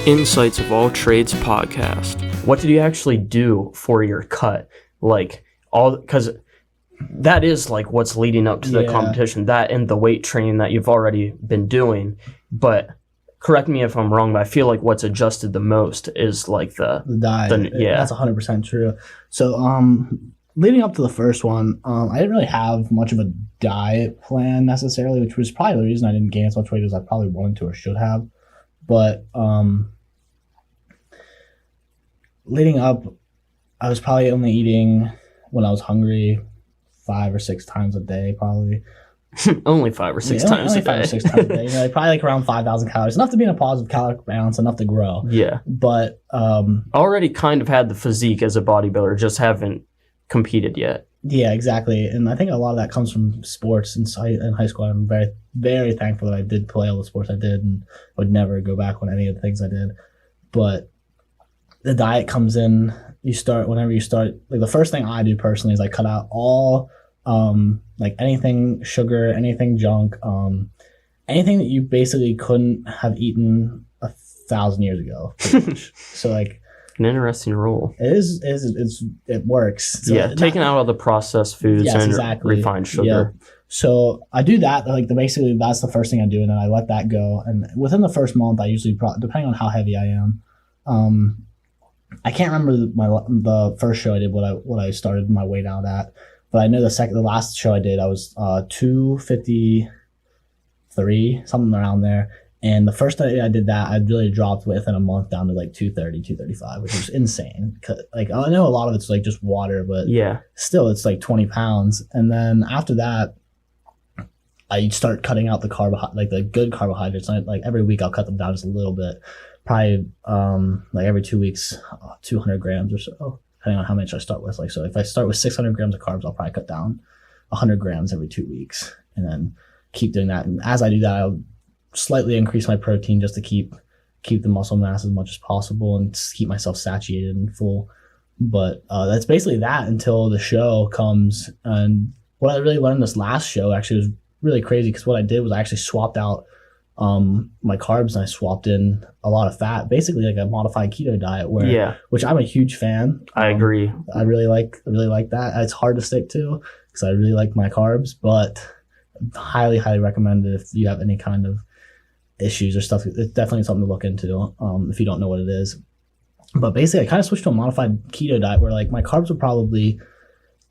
Insights of All Trades podcast. What did you actually do for your cut? Because that is like what's leading up to the competition, that and the weight training that you've already been doing. But correct me if I'm wrong, but I feel like what's adjusted the most is like the diet. That's 100% true. So leading up to the first one, I didn't really have much of a diet plan necessarily, which was probably the reason I didn't gain as much weight as I probably wanted to or should have. But leading up, I was probably only eating when I was hungry 5 or 6 times a day, probably. Only 5 or 6 times a day. 5 or 6 times a day. Probably like around 5,000 calories. Enough to be in a positive caloric balance, enough to grow. Yeah. But already kind of had the physique as a bodybuilder, just haven't competed yet. Yeah, exactly. And I think a lot of that comes from sports in high school. I'm very, very thankful that I did play all the sports I did and would never go back on any of the things I did. But the diet comes in, whenever you start, like the first thing I do personally is I cut out all, like anything sugar, anything junk, anything that you basically couldn't have eaten 1,000 years ago. Pretty much. So like, an interesting rule. It works. So taking out all the processed foods and refined sugar. Yeah. So I do that. Like basically, that's the first thing I do, and then I let that go. And within the first month, I usually, depending on how heavy I am, I can't remember the first show I did what I started my weight out at, but I know the last show I did I was 253, something around there. And the first day I did that, I really dropped within a month down to like 230, 235, which was insane. Like I know a lot of it's like just water, but still it's like 20 pounds. And then after that, I start cutting out the good carbohydrates. Like every week I'll cut them down just a little bit. Probably like every 2 weeks, 200 grams or so, depending on how much I start with. Like, so if I start with 600 grams of carbs, I'll probably cut down 100 grams every 2 weeks and then keep doing that. And as I do that, I'll slightly increase my protein just to keep the muscle mass as much as possible and keep myself satiated and full. But that's basically that until the show comes. And what I really learned this last show actually was really crazy, because what I did was I actually swapped out my carbs and I swapped in a lot of fat, basically like a modified keto diet, which I'm a huge fan. I agree. I really like that. It's hard to stick to because I really like my carbs, but highly recommend it if you have any kind of issues or stuff. It's definitely something to look into if you don't know what it is. But basically I kind of switched to a modified keto diet where like my carbs were probably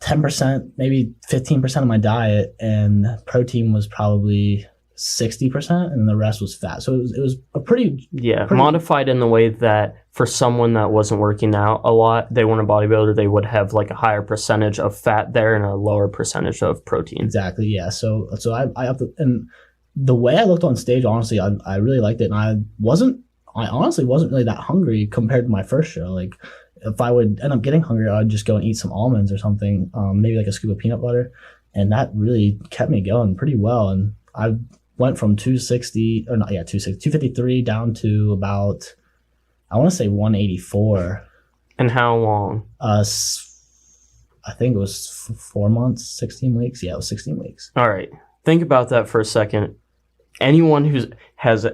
10%, maybe 15% of my diet, and protein was probably 60%, and the rest was fat. So it was a pretty modified in the way that for someone that wasn't working out a lot, they weren't a bodybuilder, they would have like a higher percentage of fat there and a lower percentage of protein. Exactly, yeah. So I have to, and the way I looked on stage, honestly, I really liked it, and I honestly wasn't really that hungry compared to my first show. Like if I would end up getting hungry, I'd just go and eat some almonds or something, maybe like a scoop of peanut butter, and that really kept me going pretty well. And I went from 253 down to about, I want to say 184. And how long? I think it was 4 months, 16 weeks. Yeah, it was 16 weeks. All right. Think about that for a second. Anyone who has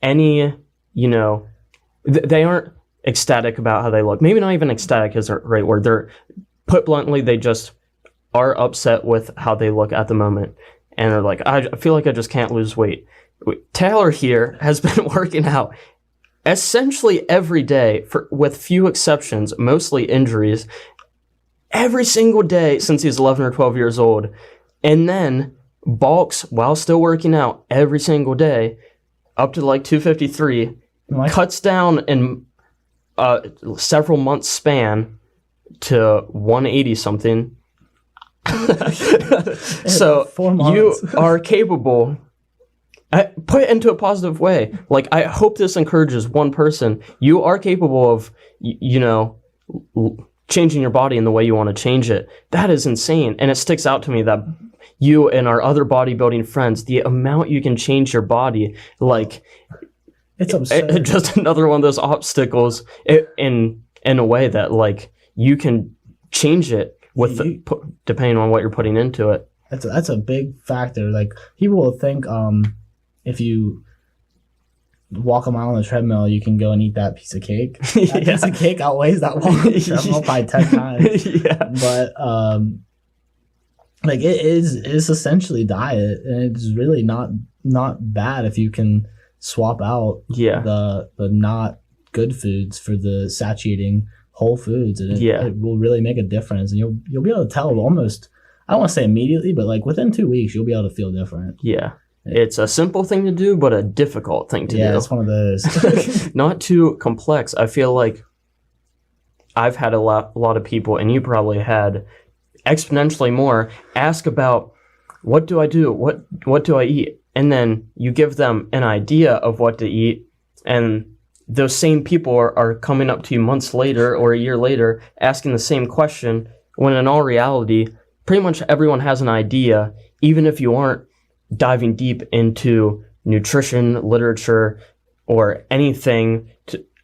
any, they aren't ecstatic about how they look. Maybe not even ecstatic is the right word. They're, put bluntly, they just are upset with how they look at the moment. And they're like, I feel like I just can't lose weight. Taylor here has been working out essentially every day, with few exceptions, mostly injuries, every single day since he's 11 or 12 years old. And then bulks while still working out every single day up to like 253, cuts down in several months span to 180 something. So you are capable, put it into a positive way. Like, I hope this encourages one person. You are capable of, changing your body in the way you want to change it. That is insane. And it sticks out to me that you and our other bodybuilding friends, the amount you can change your body, like, it's absurd. Just another one of those obstacles in a way that, like, you can change it depending on what you're putting into it. That's a big factor. Like, people will think if you walk a mile on the treadmill, you can go and eat that piece of cake. That piece of cake outweighs that walk on the treadmill by 10 times. Yeah. But like it's essentially diet, and it's really not bad if you can swap out the not good foods for the satiating whole foods, and it will really make a difference. And you'll be able to tell almost, I don't want to say immediately, but like within 2 weeks you'll be able to feel different. Yeah. It's a simple thing to do, but a difficult thing to do. Yeah, it's one of those. Not too complex. I feel like I've had a lot of people, and you probably had exponentially more, ask about, what do I do? What do I eat? And then you give them an idea of what to eat, and those same people are coming up to you months later or a year later asking the same question, when in all reality, pretty much everyone has an idea, even if you aren't diving deep into nutrition literature or anything.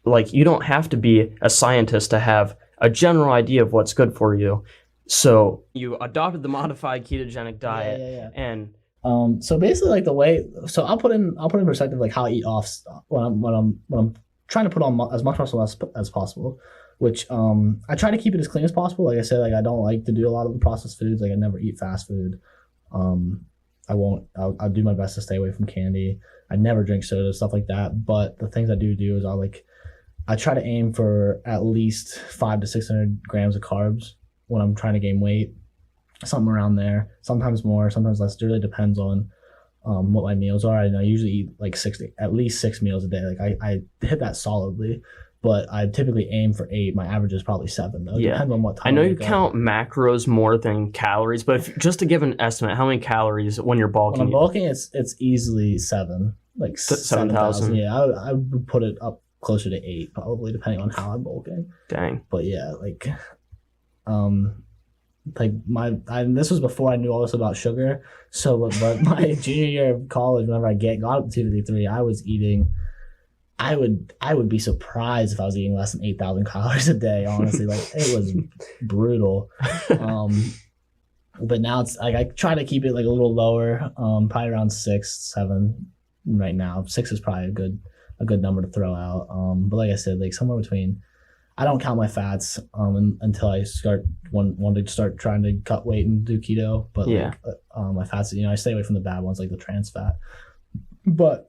Like, you don't have to be a scientist to have a general idea of what's good for you. So you adopted the modified ketogenic diet. And so basically, like, the way, so I'll put in perspective like how I eat off when I'm trying to put on as much muscle as possible, which I try to keep it as clean as possible. Like I said, like, I don't like to do a lot of the processed foods. Like, I never eat fast food. I'll do my best to stay away from candy. I never drink soda, stuff like that. But the things I do is I try to aim for at least 500 to 600 grams of carbs when I'm trying to gain weight, something around there. Sometimes more, sometimes less. It really depends on what my meals are. I usually eat like at least 6 meals a day. Like, I hit that solidly, but I typically aim for 8. My average is probably 7 though. It depends on what time. I know you count macros more than calories, but just to give an estimate, how many calories when you're bulking? When I'm bulking, it's easily 7, like 7,000. Yeah, I would put it up closer to 8, probably, depending on how I'm bulking. Dang. But yeah, like, this was before I knew all this about sugar. So, but my junior year of college, whenever I got up to 253, I was eating. I would be surprised if I was eating less than 8,000 calories a day. Honestly, like, it was brutal. But now it's like I try to keep it like a little lower, probably around 6, 7 right now. 6 is probably a good number to throw out. But like I said, like, somewhere between. I don't count my fats until I want to start trying to cut weight and do keto. But like, my fats, I stay away from the bad ones, like the trans fat. But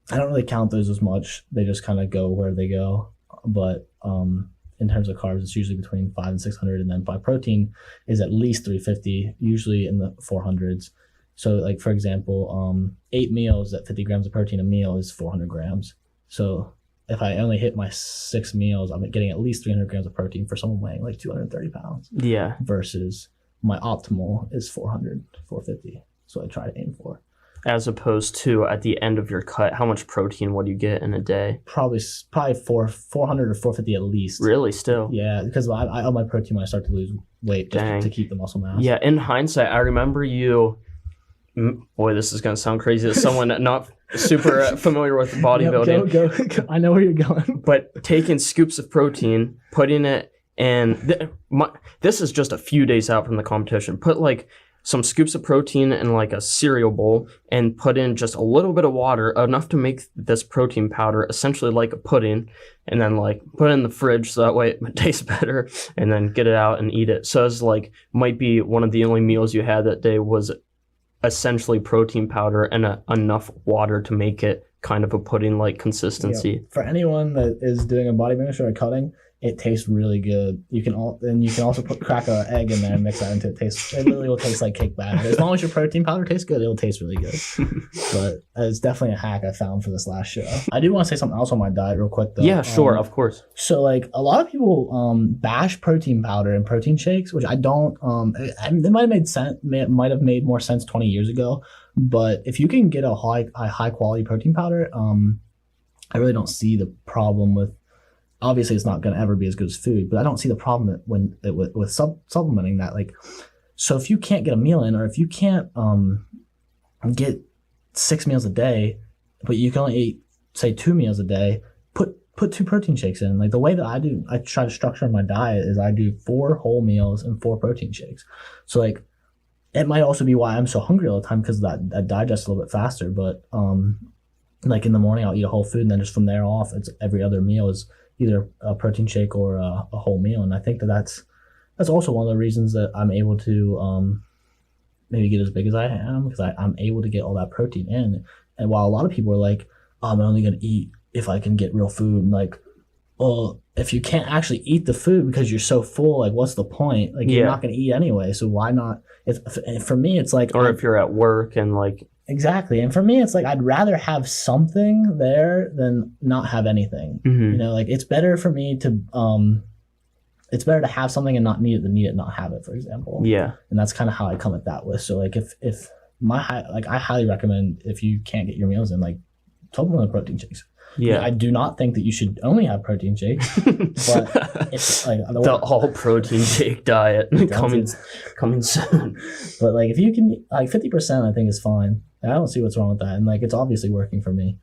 I don't really count those as much. They just kind of go where they go. But in terms of carbs, it's usually between 500 and 600, and then by protein is at least 350, usually in the 400s. So, like, for example, 8 meals at 50 grams of protein a meal is 400 grams. So if I only hit my 6 meals, I'm getting at least 300 grams of protein for someone weighing like 230 pounds. Yeah. Versus my optimal is 400, 450. So I try to aim for. As opposed to at the end of your cut, how much protein would you get in a day? Probably 400 or 450 at least. Really, still? Yeah, because I up my protein when I start to lose weight to keep the muscle mass. Yeah, in hindsight, I remember you. Boy, this is going to sound crazy as someone not super familiar with bodybuilding. Go. I know where you're going. But taking scoops of protein, putting it in. This is just a few days out from the competition. Put like some scoops of protein in like a cereal bowl and put in just a little bit of water, enough to make this protein powder essentially like a pudding, and then like put it in the fridge so that way it tastes better, and then get it out and eat it. So it's like might be one of the only meals you had that day was essentially protein powder and enough water to make it kind of a pudding-like consistency. Yeah. For anyone that is doing a bodybuilding or cutting, it tastes really good. You can also crack an egg in there and mix that into it. It really will taste like cake batter. As long as your protein powder tastes good, it'll taste really good. But it's definitely a hack I found for this last show. I do want to say something else on my diet real quick though. Yeah, sure, of course. So like a lot of people bash protein powder and protein shakes, which I don't. It might have made sense. Might have made more sense 20 years ago. But if you can get a high quality protein powder, I really don't see the problem with. Obviously, it's not going to ever be as good as food, but I don't see the problem with supplementing that. Like, so if you can't get a meal in, or if you can't get 6 meals a day, but you can only eat, say, 2 meals a day, put 2 protein shakes in. Like the way that I try to structure my diet is I do 4 whole meals and 4 protein shakes. So like, it might also be why I'm so hungry all the time, because that digests a little bit faster. But like in the morning I'll eat a whole food, and then just from there off, it's every other meal is either a protein shake or a whole meal. And I think that's also one of the reasons that I'm able to maybe get as big as I am, because I'm able to get all that protein in. And while a lot of people are like, oh, I'm only going to eat if I can get real food, and like, well, if you can't actually eat the food because you're so full, like, what's the point? Like, you're not going to eat anyway, so why not? For me, it's like, or if you're at work and like, exactly. And for me, it's like, I'd rather have something there than not have anything. mm-hmm. You know, like, it's better for me to it's better to have something and not need it, not have it, for example. Yeah. And that's kind of how I come at that with. So like, if I highly recommend, if you can't get your meals in, like, supplement protein shakes. Yeah. I do not think that you should only have protein shakes, but it's like the all protein shake diet coming soon. But like, if you can, like, 50%, I think is fine. I don't see what's wrong with that, and like, it's obviously working for me.